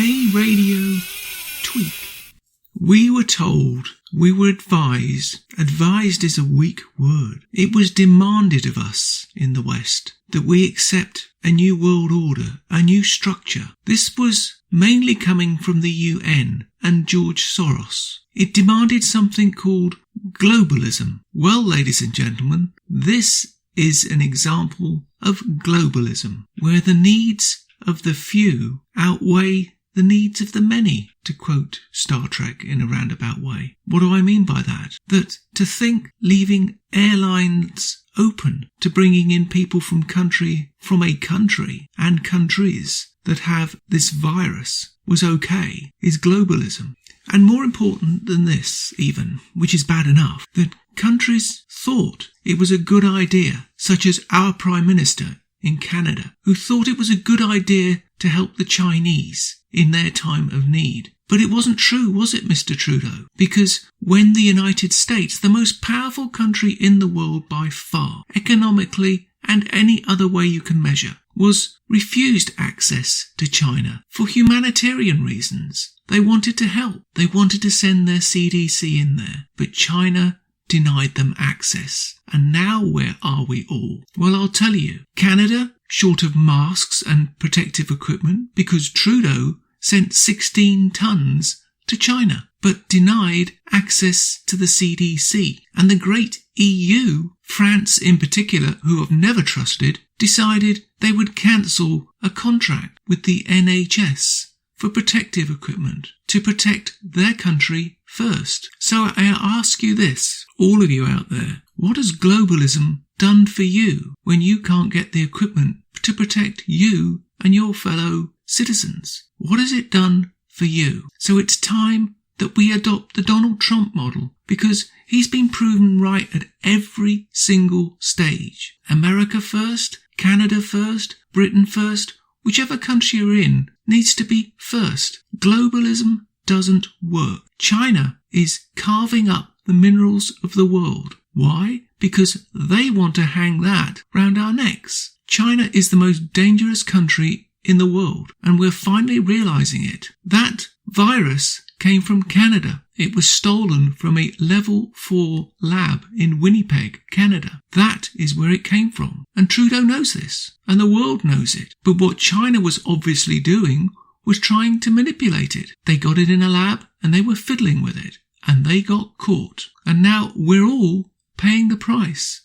A radio tweak. We were told, we were advised is a weak word. It was demanded of us in the West that we accept a new world order, a new structure. This was mainly coming from the UN and George Soros. It demanded something called globalism. Well, ladies and gentlemen, this is an example of globalism, where the needs of the few outweigh the needs of the many, to quote Star Trek in a roundabout way. What do I mean by that? That to think leaving airlines open to bringing in people from a country and countries that have this virus was okay is globalism. And more important than this even, which is bad enough, that countries thought it was a good idea, such as our Prime Minister in Canada, who thought it was a good idea to help the Chinese in their time of need. But it wasn't true, was it, Mr. Trudeau? Because when the United States, the most powerful country in the world by far, economically and any other way you can measure, was refused access to China for humanitarian reasons. They wanted to help. They wanted to send their CDC in there. But China denied them access. And now where are we all? Well, I'll tell you. Canada, short of masks and protective equipment, because Trudeau sent 16 tons to China, but denied access to the CDC. And the great EU, France in particular, who I've never trusted, decided they would cancel a contract with the NHS for protective equipment to protect their country first. So I ask you this, all of you out there, what has globalism done for you when you can't get the equipment to protect you and your fellow citizens? What has it done for you? So it's time that we adopt the Donald Trump model, because he's been proven right at every single stage. America first, Canada first, Britain first, whichever country you're in needs to be first. Globalism doesn't work. China is carving up the minerals of the world. Why? Because they want to hang that round our necks. China is the most dangerous country in the world, and we're finally realizing it. That virus came from Canada. It was stolen from a level 4 lab in Winnipeg, Canada. That is where it came from. And Trudeau knows this, and the world knows it. But what China was obviously doing was trying to manipulate it. They got it in a lab, and they were fiddling with it, and they got caught. And now we're all paying the price.